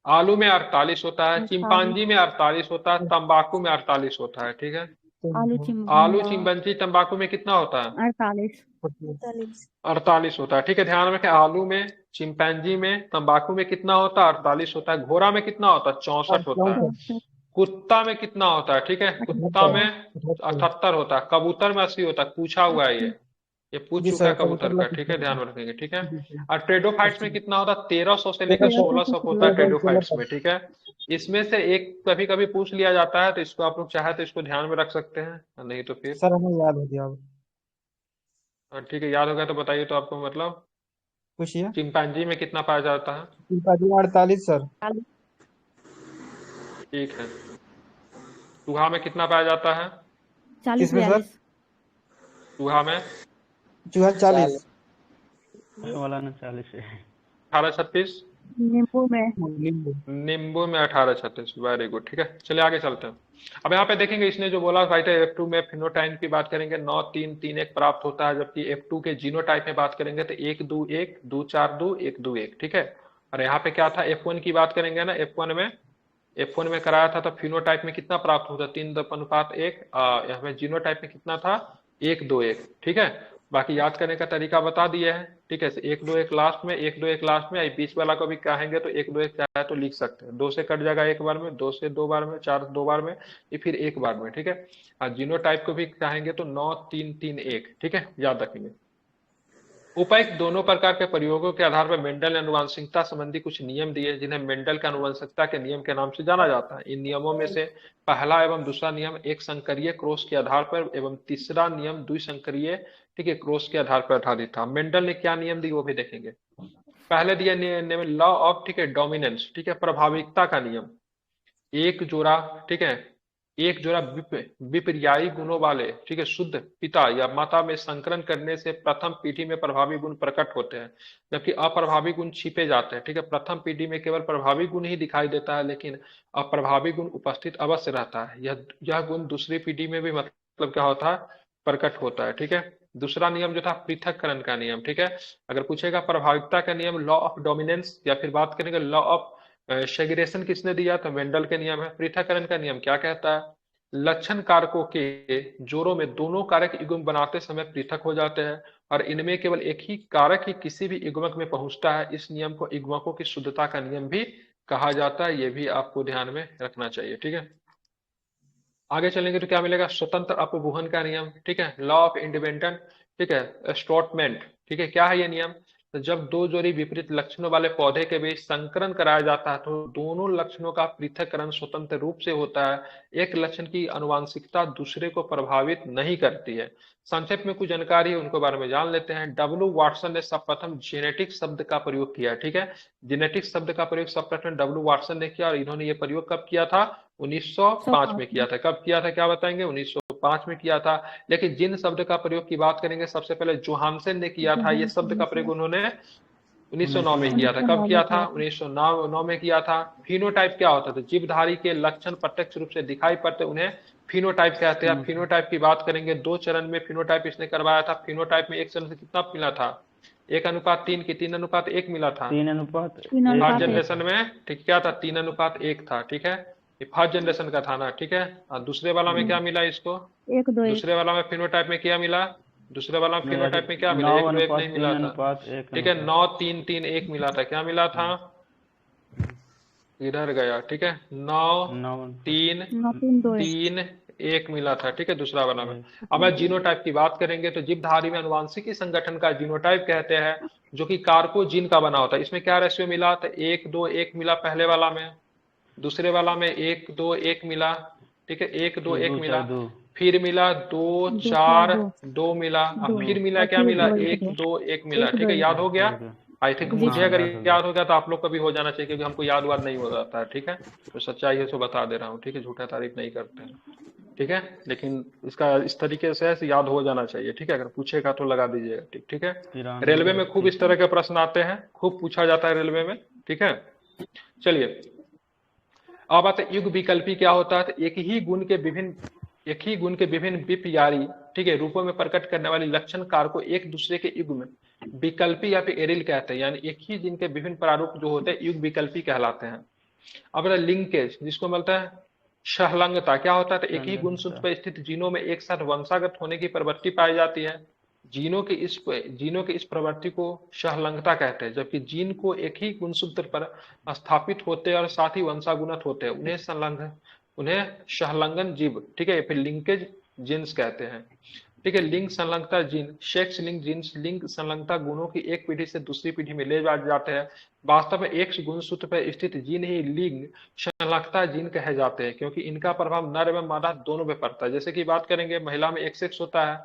आलू में 48 होता है। 48। चिंपांजी में 48 होता है। तंबाकू में 48 होता है, ठीक है। आलू आलू, चिंबा चिंपांजी, तंबाकू में कितना होता है? 48। 48 होता है, ठीक है, ध्यान रखें। आलू में, चिंपैंजी में, तंबाकू में कितना होता है? 48 होता है। घोड़ा में कितना होता है? 64 होता है। 64। कुत्ता में कितना होता है? ठीक है, कुत्ता में 78। 78 होता है। कबूतर में 80 होता है। पूछा हुआ है ये पूछ जी चुका सर, है कबूतर कबूतर का, ला ठीक है, सकते ध्यान हैं। रखेंगे, ठीक है। जी सर। और ट्रेडोफाइट्स में 80। कितना होता है? 1300 से लेकर 1300। 1600 होता है 1300 ट्रेडोफाइट्स में, ठीक है। इसमें से एक कभी कभी पूछ लिया जाता है, तो इसको आप लोग चाहे तो इसको ध्यान में रख सकते हैं, नहीं तो फिर सर हमें याद हो गया अब। ठीक है, याद हो गया तो बताइए। तो आपको मतलब पूछिए। चिंपैंजी में कितना पाया जाता है? चिंपांजी में 48 सर। ठीक है। चूहा में कितना पाया जाता है? 40 किसमें सर? 42। चूहा में चूहा 40। वाला ना 40 है। 1836। नींबू में नींबू। नींबू में 1836। Very good. ठीक है, चलिए आगे चलते हैं। अब यहाँ पे देखेंगे इसने जो बोला राइट है, F2 में फिनोटाइप की बात करेंगे 9 3 3 1 प्राप्त होता है, जबकि F2 के जीनोटाइप में बात करेंगे तो 1 2 1 2 4 2 1 2 1। ठीक है। और यहाँ पे क्या था, F1 की बात करेंगे ना, F1 में कराया था तो फिनोटाइप में कितना प्राप्त होता है? 3:1। यहाँ पे जीनोटाइप में कितना था? 1 2 1। ठीक है। बाकी याद करने का तरीका बता दिए हैं। ठीक है, 1 2 1 लास्ट में, 1 2 1 लास्ट में, बीच वाला को भी कहेंगे तो 1 2 1 चाहे तो लिख सकते हैं। 2 से कट जाएगा एक बार में, 2 से 2 बार में, 4 2 बार में, ये फिर एक बार में। ठीक है। और जीनोटाइप को भी चाहेंगे तो 9 3 3 1। ठीक है, याद रखेंगे। उपर्युक्त दोनों प्रकार के प्रयोगों के आधार पर मेंडल ने आनुवंशिकता संबंधी कुछ नियम दिए, जिन्हें मेंडल के आनुवंशिकता के नियम के नाम से जाना जाता है। इन नियमों में से पहला एवं दूसरा नियम एक संकरीय क्रॉस के आधार पर एवं तीसरा नियम द्विसंकरीय, ठीक है, क्रॉस के आधार पर आधारित था। मेंडल ने क्या नियम दिए वो भी देखेंगे। पहले दिया नियम लॉ ऑफ, ठीक है, डोमिनेंस, ठीक है, प्रभाविकता का नियम। एक जोड़ा, ठीक है, एक जोड़ा विपर्यायी गुणों वाले, ठीक है, शुद्ध पिता या माता में संकरण करने से प्रथम पीढ़ी में प्रभावी गुण प्रकट होते हैं, जबकि अप्रभावी गुण छिपे जाते हैं। ठीक है, प्रथम पीढ़ी में केवल प्रभावी गुण ही दिखाई देता है, लेकिन अप्रभावी गुण उपस्थित अवश्य रहता है। यह गुण दूसरी पीढ़ी में भी मतलब क्या होता है? प्रकट होता है। ठीक है। दूसरा नियम जो था पृथक्करण का नियम। ठीक है। अगर पूछेगा प्रभाविकता का नियम लॉ ऑफ डोमिनेंस, या फिर बात करेंगे लॉ ऑफ सेग्रेगेशन किसने दिया? तो मेंडल के नियम है। पृथक्करण का नियम क्या कहता है? लक्षण कारकों के जोड़ों में दोनों कारक युग्म बनाते समय पृथक हो जाते हैं, और इनमें केवल एक ही कारक ही किसी भी युग्मक में पहुंचता है। इस नियम को युग्मकों की शुद्धता का नियम भी कहा जाता है। ये भी आपको ध्यान में रखना चाहिए। ठीक है। आगे चलेंगे तो क्या मिलेगा? स्वतंत्र अपवहन का नियम। ठीक है, लॉ ऑफ इंडिपेंडेंट, ठीक है, अस्टॉटमेंट। ठीक है, क्या है ये नियम? तो जब दो जोड़ी विपरीत लक्षणों वाले पौधे के बीच संकरण कराया जाता है तो दोनों लक्षणों का पृथक्करण स्वतंत्र रूप से होता है। एक लक्षण की आनुवांशिकता दूसरे को प्रभावित नहीं करती है। संक्षेप में कुछ जानकारी है, उनको बारे में जान लेते हैं। डब्ल्यू वाटसन ने सर्वप्रथम जेनेटिक शब्द का प्रयोग किया। ठीक है, जेनेटिक शब्द का प्रयोग सर्वप्रथम डब्ल्यू वाटसन ने किया, और इन्होंने ये प्रयोग कब किया था? 1905 में किया था। कब किया था क्या बताएंगे? 1905 में किया था। लेकिन जिन शब्द का प्रयोग की बात करेंगे, सबसे पहले जोहानसन ने किया था। ये शब्द का प्रयोग उन्होंने 1909 में किया था। कब किया था? 1909 में किया था। फिनोटाइप क्या होता था? जीवधारी के लक्षण प्रत्यक्ष रूप से दिखाई पड़ते उन्हें फिनोटाइप कहते हैं। फिनोटाइप की बात करेंगे, 2 चरण में फिनोटाइप इसने करवाया था। फिनोटाइप में एक चरण से कितना मिला था? 1:3 की 3:1 मिला था। 3:1 फर्स्ट जनरेशन में ठीक क्या था? 3:1 था। ठीक है, ये फर्स्ट जनरेशन का था ना। ठीक है। और दूसरे वाला में क्या मिला इसको? 1 2 1। दूसरे वाला में फिनोटाइप में क्या मिला? दूसरे वाला में फिनोटाइप में क्या मिला? 1 2 1 नहीं मिला था। ठीक है, 9 3 3 1 मिला था। क्या मिला था? इधर गया। ठीक है, 9 3 3 1 मिला था। ठीक है, दूसरा वाला में। अब जीनोटाइप की बात करेंगे तो जीवधारी में अनुवांशिकी संगठन का जीनोटाइप कहते हैं, जो कि कारको जीन का बना होता है। इसमें क्या रेशियो मिला? तो 1 2 1 मिला पहले वाला में, दूसरे वाला में 1 2 1 मिला। ठीक है, 1 2 1 मिला, फिर मिला 2 4 2 मिला, और फिर मिला क्या मिला? 1 2 1 मिला। ठीक है, याद हो गया? आई थिंक मुझे अगर याद हो गया तो आप लोग को भी हो जाना चाहिए, क्योंकि हमको याद वाद नहीं हो जाता है। ठीक है, तो सच्चाई है, सो बता दे रहा हूँ। ठीक है, झूठा तारीफ नहीं करते हैं। ठीक है, लेकिन इसका इस तरीके से याद हो जाना चाहिए। ठीक है, अगर पूछेगा तो लगा दीजिएगा। ठीक, ठीक है। रेलवे में खूब इस तरह के प्रश्न आते हैं, खूब पूछा जाता है रेलवे में। ठीक है, चलिए अब आते युग विकल्पी क्या होता है? तो एक ही गुण के विभिन्न विपर्यायी, ठीक है, रूपों में प्रकट करने वाली लक्षण कार को एक दूसरे के युग में विकल्पी या फिर एरिल कहते हैं। यानी एक ही जिनके विभिन्न प्रारूप जो होते हैं युग विकल्पी कहलाते हैं। अब लिंकेज, जिसको मिलता है सहलंगता, क्या होता है? तो एक ही गुणसूत्र पर स्थित जीनों में एक साथ वंशागत होने की प्रवृत्ति पाई जाती है। जीनों की इस प्रवृत्ति को सहलंगता कहते हैं। जबकि जीन को एक ही गुणसूत्र पर स्थापित होते हैं और साथ ही वंशागुणत होते हैं, उन्हें सहलंगन जीव, ठीक है, फिर लिंकेज जीन्स कहते हैं। ठीक है, लिंग संलग्नता जीन, सेक्स लिंक जीन्स लिंग संलग्नता गुणों की एक पीढ़ी से दूसरी पीढ़ी में ले जाते हैं। वास्तव में एक गुणसूत्र पर स्थित जीन ही लिंग संलग्नता जीन कहे जाते हैं, क्योंकि इनका प्रभाव नर एवं मादा दोनों पे पड़ता है। जैसे कि बात करेंगे, महिला में एक सेक्स होता है,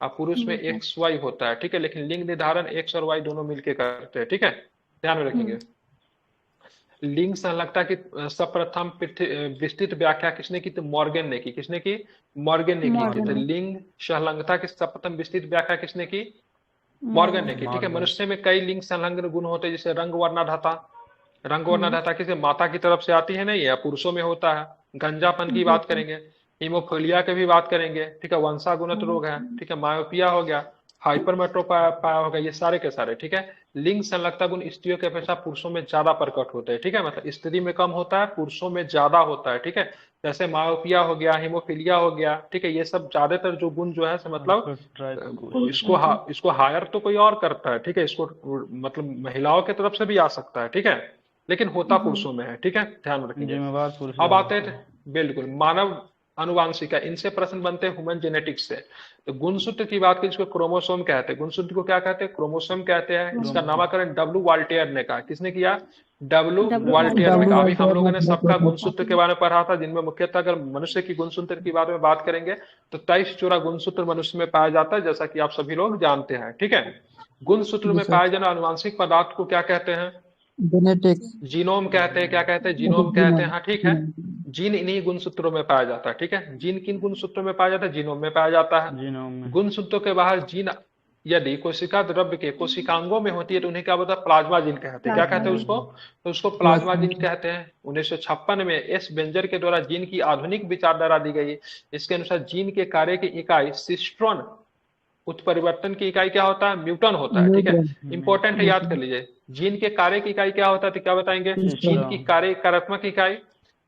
और पुरुष में ठीक है। एक्स वाई होता है, ठीक है, लेकिन लिंग निर्धारण एक्स और वाई दोनों मिलके करते हैं, ठीक है, ध्यान में रखेंगे। लिंग संलग्नता की सर्वप्रथम विस्तृत व्याख्या किसने की? तो मॉर्गन ने की। किसने की? मॉर्गन ने की थी। तो मॉर्गन। लिंग संलग्नता की सर्वप्रथम विस्तृत व्याख्या किसने की? मॉर्गन ने की, ठीक है। मॉर्गन। मनुष्य में कई लिंग संलग्न गुण होते हैं, जैसे रंग वर्णाढाता। रंग हम्म। वर्णाढाता किसे? माता की तरफ से आती है नहीं, या पुरुषों में होता है। गंजापन की बात ठीक है। करेंगे, हीमोफीलिया की भी बात करेंगे, ठीक है, वंशागुणित रोग है, ठीक है, मायोपिया हो गया, हाइपरमेट्रोपाया हो गया, ये सारे के सारे, ठीक है। लिंग संलग्नता गुण स्त्रियों के अपेक्षा पुरुषों में ज्यादा प्रकट होते हैं, ठीक है, मतलब स्त्री में कम होता है, पुरुषों में ज्यादा होता है, ठीक है। जैसे मायोपिया हो गया, हीमोफीलिया हो गया, ठीक है, ये सब ज्यादातर जो गुण जो है मतलब इसको हायर तो कोई और करता है, ठीक है, इसको मतलब महिलाओं की तरफ से भी आ सकता है, ठीक है, लेकिन होता पुरुषों में है, ठीक है, ध्यान रखेंगे। जिम्मेवार पुरुष अब ज्यादा आते होते हैं बिल्कुल मानव आनुवांशिका, इनसे प्रश्न बनते हैं ह्यूमन जेनेटिक्स से। तो गुणसूत्र की बात की, जिसको क्रोमोसोम कहते हैं, गुणसूत्र को क्या कहते हैं? क्रोमोसोम कहते हैं। इसका नामकरण डब्ल्यू वाल्टियर ने कहा। किसने किया? डब्ल्यू वाल्टियर ने कहा। अभी हम लोगों ने सबका गुणसूत्र के बारे में पढ़ा था, जिनमें मुख्यतः अगर मनुष्य की गुणसूत्र की बारे में बात करेंगे तो 23 जोड़ा गुणसूत्र मनुष्य में पाया जाता है, जैसा कि आप सभी लोग जानते हैं, ठीक है। गुणसूत्र जी में सर। पाए जाने आनुवांशिक पदार्थ को क्या कहते हैं? जेनेटिक्स। जीनोम कहते हैं। क्या कहते हैं? जीनोम कहते हैं, हाँ ठीक है। जीन इन्हीं गुणसूत्रों में पाया जाता है, ठीक है। जीन किन गुणसूत्रों में पाया जाता है? जीनोम में पाया जाता है। जीनोम में। गुणसूत्रों के बाहर जीन यदि कोशिका द्रव्य के कोशिकांगों में होती है तो उन्हें क्या बोलता है? प्लाज्मा जीन कहते हैं। क्या कहते हैं उसको? तो उसको प्लाज्मा जीन कहते हैं। 1956 में एस बेंजर के द्वारा जीन की आधुनिक विचारधारा दी गई। इसके अनुसार जीन के कार्य की इकाई सिस्ट्रॉन, उत्परिवर्तन की इकाई क्या होता है? म्यूटन होता है, ठीक है। इंपॉर्टेंट है, याद कर लीजिए। जीन के कार्य की इकाई क्या होता है? तो क्या बताएंगे? जीन की कार्यात्मक इकाई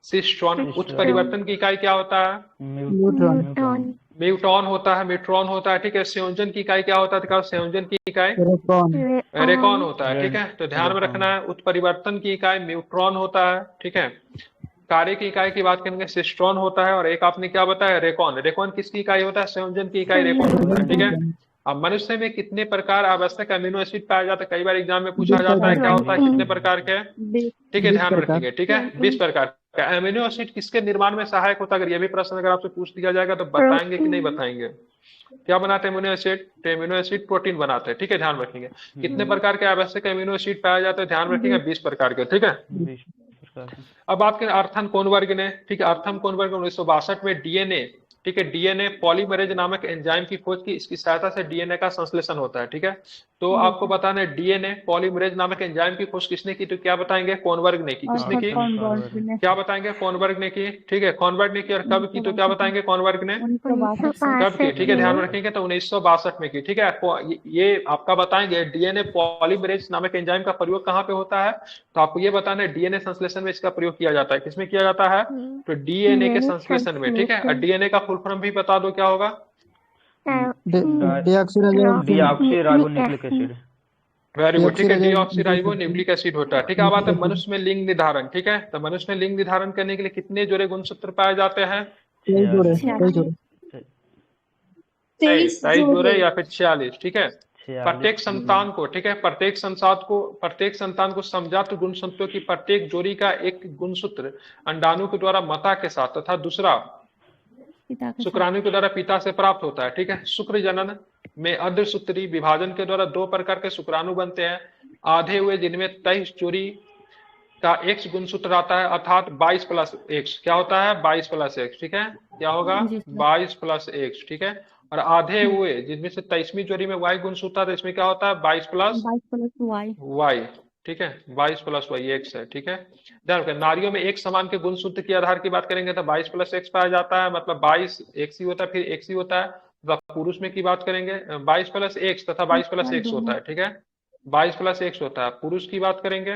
सिस्ट्रॉन। उत्परिवर्तन की इकाई क्या होता है? न्यूट्रॉन। म्यूटॉन होता है, म्यूट्रॉन होता है, ठीक है। संयोजन की इकाई क्या होता है? तो क्या संयोजन की इकाई? रेकॉन होता है, ठीक है। तो ध्यान में रखना है, उत्परिवर्तन की इकाई म्यूट्रॉन होता है, ठीक है। कार्य की इकाई की बात करेंगे सिस्ट्रॉन होता है, और एक आपने क्या बताया? रेकॉन। रेकॉन किसकी इकाई होता है? संयोजन की इकाई रेकॉन होता है, ठीक है। अब मनुष्य में कितने प्रकार आवश्यक अमीनो एसिड पाया जाता है? कई बार एग्जाम में पूछा जाता है, क्या होता है, कितने प्रकार के? ठीक है, ध्यान रखेंगे, ठीक है, 20 प्रकार का। अमीनो एसिड किसके निर्माण में सहायक होता है? अगर ये भी प्रश्न अगर आपसे पूछ दिया जाएगा तो बताएंगे कि नहीं बताएंगे? क्या बनाते हैं अमीनो एसिड? तो अमीनो एसिड प्रोटीन बनाते हैं, ठीक है, ध्यान रखेंगे। कितने प्रकार के आवश्यक अमीनो एसिड पाया जाता है? ध्यान रखेंगे, 20 प्रकार के, ठीक है। 20 प्रकार के। अब बात करें अर्थन कोनबर्ग ने, ठीक है, अर्थन कोनबर्ग 1962 में डीएनए, ठीक है, डीएनए पॉलीमरेज नामक एंजाइम की खोज की। इसकी सहायता से डीएनए का संश्लेषण होता है, ठीक है। तो आपको बताना है डीएनए पॉलीमरेज नामक एंजाइम की खोज किसने की? तो क्या बताएंगे? कोनबर्ग ने की। किसने की? क्या बताएंगे? कोनबर्ग ने की, ठीक है, कोनबर्ग ने की। और कब की? तो क्या बताएंगे? कोनबर्ग ने कब की? ठीक है, ध्यान रखेंगे, तो 1962 में की, ठीक है। ये आपका बताएंगे डीएनए पॉलीमरेज नामक एंजाइम का प्रयोग कहाँ पे होता है? तो आपको ये बताना है डीएनए संश्लेषण में इसका प्रयोग किया जाता है। किसमें किया जाता है? तो डीएनए के संश्लेषण में, ठीक है। और डीएनए का फुल फॉर्म भी बता दो, क्या होगा? Deoxyribonucleic acid. वेरी गुड, ठीक है, डीऑक्सीराइबो न्यूक्लिक एसिड होता है, ठीक है। अब आते हैं मनुष्य में लिंग निर्धारण, ठीक है। तो मनुष्य में लिंग निर्धारण करने के लिए कितने जोड़े गुणसूत्र पाए जाते हैं? 23 जोड़े या फिर 46, ठीक है। प्रत्येक संतान को, ठीक है, प्रत्येक संतान को समजात गुणसूत्रों की प्रत्येक जोड़ी का एक गुणसूत्र अंडाणु के द्वारा माता के साथ तथा दूसरा शुक्राणु के द्वारा पिता से प्राप्त होता है, ठीक है। शुक्र जनन में अर्धसूत्री विभाजन के द्वारा 2 प्रकार के शुक्राणु बनते हैं, आधे हुए, जिनमें 23 जोड़ी का एक्स गुणसूत्र आता है, अर्थात 22 प्लस एक्स। क्या होता है? 22 प्लस एक्स, ठीक है। क्या होगा? 22 प्लस एक्स, ठीक है। और आधे हुए जिनमें से 23वीं जोड़ी में वाई गुणसूत्र, तो इसमें क्या होता है? 22 प्लस वाई, ठीक है, 22 प्लस वाई एक्स है, ठीक है। ध्यान रखें, नारियों में एक समान के गुणसूत्र के आधार की बात करेंगे तो 22 प्लस एक्स पाया जाता है, मतलब 22 एक्स ही होता है, फिर एक्स ही होता है। पुरुष में की बात करेंगे 22 प्लस एक्स तथा 22 प्लस एक्स होता है, ठीक है, 22 प्लस एक्स होता है। पुरुष की बात करेंगे,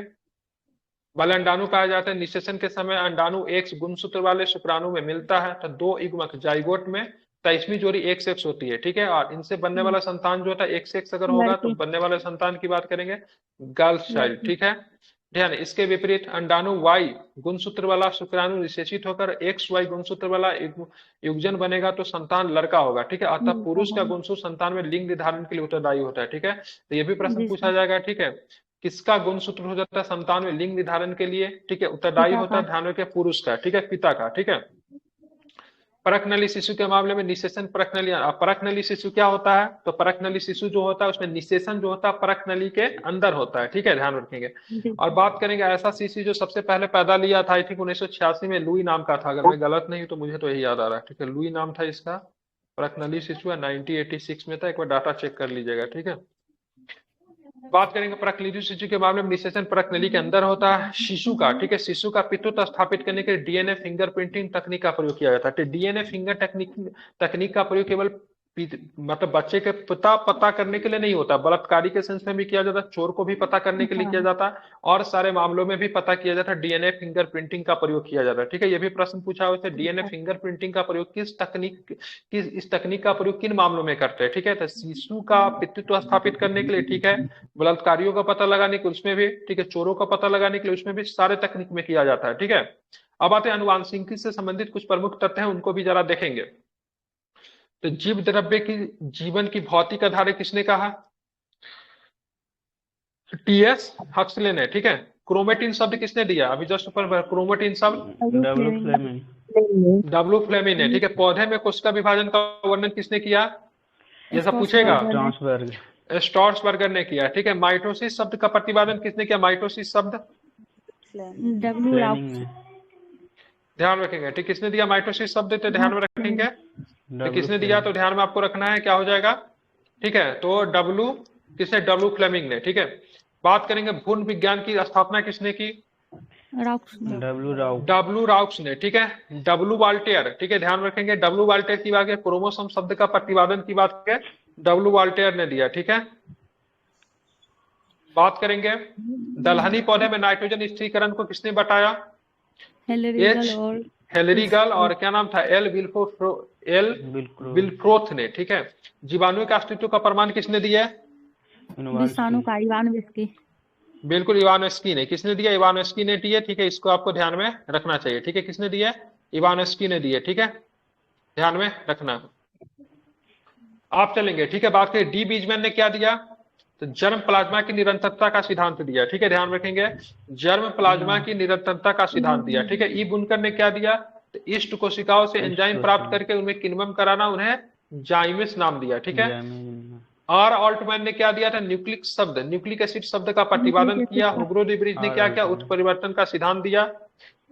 बल अंडाणु पाया जाता है। निषेचन के समय अंडाणु एक्स गुणसूत्र वाले शुक्राणु में मिलता है, तो 2 युग्मक जाइगोट में 23वीं जोड़ी एक्स एक्स होती है, ठीक है। और इनसे बनने वाला संतान जो होता है एक्स एक्स अगर होगा तो बनने वाले संतान की बात करेंगे गर्ल्स चाइल्ड, ठीक है। ध्यान, इसके विपरीत अंडाणु वाई गुणसूत्र वाला शुक्राणु निषेचित होकर एक्स वाई गुणसूत्र वाला युग्जन बनेगा तो संतान लड़का होगा, ठीक है। अतः पुरुष का गुणसूत्र संतान में लिंग निर्धारण के लिए उत्तरदायी होता है, ठीक है। तो ये भी प्रश्न पूछा जाएगा, ठीक है। किसका गुणसूत्र हो जाता है संतान में लिंग निर्धारण के लिए, ठीक है, उत्तरदायी होता है? ध्यान रखिए, पुरुष का, ठीक है, पिता का, ठीक है। परकनली शिशु के मामले में निषेचन परकनली, परकनली शिशु क्या होता है, तो परकनली शिशु जो होता है उसमें निषेचन जो होता है परकनली के अंदर होता है, ठीक है, ध्यान रखेंगे। और बात करेंगे ऐसा शिशु जो सबसे पहले पैदा लिया था, आई थिंक 1986 में, लुई नाम का था, अगर मैं गलत नहीं तो मुझे तो यही याद आ रहा है, ठीक है, लुई नाम था इसका, परकनली शिशु है, 1986 में था, एक बार डाटा चेक कर लीजिएगा, ठीक है। बात करेंगे परकनली शिशु के मामले में निषेचन परकनली के अंदर होता है शिशु का, ठीक है, शिशु का पितृत्व स्थापित करने के लिए डीएनए फिंगरप्रिंटिंग तकनीक का प्रयोग किया जाता है। डीएनए फिंगर तकनीक का प्रयोग केवल मतलब बच्चे के पता करने के लिए नहीं होता, बलात्कारी के सेंस में भी किया जाता है, चोर को भी पता करने के लिए किया जाता है, और सारे मामलों में भी पता किया जाता है, डीएनए फिंगरप्रिंटिंग का प्रयोग किया जाता है, ठीक है। ये भी प्रश्न पूछा हुआ है, डीएनए फिंगरप्रिंटिंग का प्रयोग इस तकनीक का प्रयोग किन मामलों में करते हैं, ठीक है, तो शिशु का पितृत्व स्थापित करने के लिए, ठीक है, बलात्कारियों का पता लगाने के उसमें भी, ठीक है, चोरों का पता लगाने के लिए उसमें भी, सारे तकनीक में किया जाता है, ठीक है। अब आते हैं अनुवांशिकी से संबंधित कुछ प्रमुख तथ्य हैं, उनको भी जरा देखेंगे। तो जीव द्रव्य की जीवन की भौतिक आधार किसने कहा, टीएस हक्सले ने, ठीक है। क्रोमेटिन शब्द किसने दिया, अभी जस्ट ऊपर क्रोमेटिन शब्द डब्ल्यू फ्लेमिंग। डब्ल्यू फ्लेमिंग ने, ठीक है। पौधे में कोशिका विभाजन का वर्णन किसने किया, ये सब पूछेगा, स्ट्रॉसबर्गर ने किया, ठीक है। माइटोसिस शब्द का प्रतिपादन किसने किया, माइटोसिस शब्द डब्ल्यू फ्लेमिंग ध्यान रखेंगे, ठीक, किसने दिया माइटोसिस शब्द, तो ध्यान में रखेंगे, तो किसने दिया, तो ध्यान में आपको रखना है, क्या हो जाएगा, ठीक है, तो डब्ल्यू किसने, डब्ल्यू फ्लेमिंग ने, ठीक है। बात करेंगे भ्रूण विज्ञान की स्थापना किसने की, डब्ल्यू राउक्स ने, ठीक है। डब्ल्यू वाल्टेयर, ठीक है, ध्यान रखेंगे, डब्ल्यू वाल्टेयर की बात है, क्रोमोसोम शब्द का प्रतिपादन की बात है, डब्ल्यू वाल्टेयर ने दिया, ठीक है। बात करेंगे दलहनी पौधे में नाइट्रोजन स्थिरीकरण को किसने बताया, हेलरी गल और क्या नाम था, एल विल्फ्रोथ ने, ठीक है। जीवाणु के अस्तित्व का प्रमाण किसने दिया, विषाणु का इवानोव्स्की, बिल्कुल इवानोव्स्की ने, किसने दिया, इवानोव्स्की ने दिया, ठीक है, इसको आपको ध्यान में रखना चाहिए, ठीक है, किसने दिया, इवानोव्स्की ने दिया, ठीक है, ध्यान में रखना। आप चलेंगे, ठीक है। बात करें डी बीजमैन ने क्या दिया, तो जर्म प्लाज्मा की निरंतरता का सिद्धांत दिया, ठीक है, ध्यान रखेंगे, जर्म प्लाज्मा की निरंतरता का सिद्धांत दिया, ठीक है। ई बुनकर ने क्या दिया, तो ईस्ट कोशिकाओं से एंजाइम प्राप्त करके उनमें किण्वन कराना, उन्हें जाइमिस नाम दिया, ठीक है। और ऑल्टमैन ने क्या दिया था, न्यूक्लिक एसिड शब्द का प्रतिपादन किया। हुगरो डी ब्रिज ने क्या किया, उत्परिवर्तन का सिद्धांत दिया।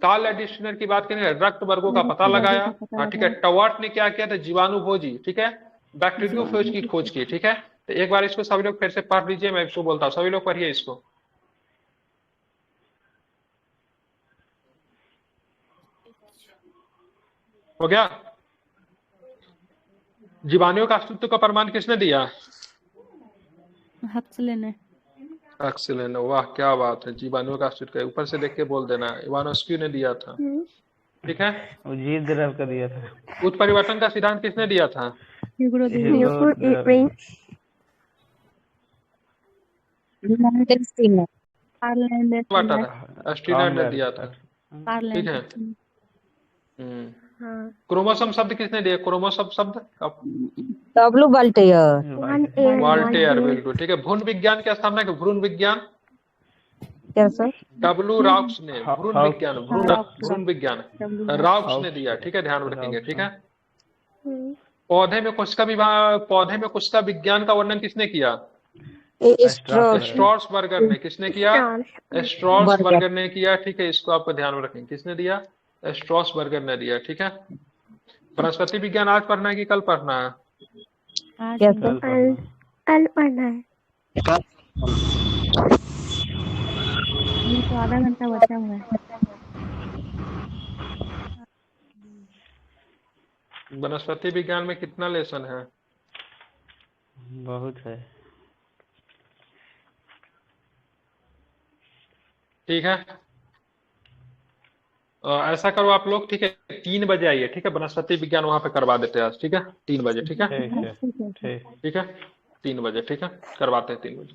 कार्ल एडिशनर की बात करेंगे, रक्त वर्गों का पता लगाया, ठीक है। टवर्ट ने क्या किया था, जीवाणुभोजी, ठीक है, बैक्टीरियोफेज की खोज की, ठीक है। तो एक बार इसको सभी लोग फिर से पढ़ लीजिए, मैं इसको बोलता हूँ, सभी लोग पढ़िए इसको। हो गया, जीवाणुओं का अस्तित्व का प्रमाण किसने दिया, हक्सले ने, हक्सले ने, वाह क्या बात है, जीवाणुओं का अस्तित्व का ऊपर से देख के बोल देना, इवानोव्स्की ने दिया था, ठीक है। जीव द्रव्य का दिया था। उत्परिवर्तन का सिद्धांत किसने दिया था, स्टीनर ने दिया था, ठीक है। क्रोमोसोम शब्द किसने दिया, क्रोमोसोम शब्द डब्ल्यू वाल्टेयर। वाल्टेयर, बिल्कुल, ठीक है। भ्रूण विज्ञान की स्थापना की, भ्रूण विज्ञान क्या सर, डब्ल्यू राउक्स ने, भ्रूण विज्ञान राउक्स ने दिया, ठीक है, ध्यान रखेंगे, ठीक है। पौधे में कोशिका विज्ञान का वर्णन किसने किया, स्ट्रॉसबर्गर ने, किसने किया, स्ट्रॉसबर्गर ने किया, ठीक है, इसको आपको ध्यान में रखेंगे, किसने दिया, स्ट्रॉसबर्गर ने दिया, ठीक है। वनस्पति विज्ञान आज पढ़ना है कि कल पढ़ना है, कल पढ़ना है, ये तो आधा घंटा बचा हुआ है। वनस्पति विज्ञान में कितना लेसन है, बहुत है, ठीक है। ऐसा करो आप लोग, ठीक है, 3 बजे आइए, ठीक है, वनस्पति विज्ञान वहां पे करवा देते हैं आज, ठीक है, 3 बजे, ठीक है, ठीक है, ठीक। ठीक है, 3 बजे, ठीक है, करवाते हैं 3 बजे।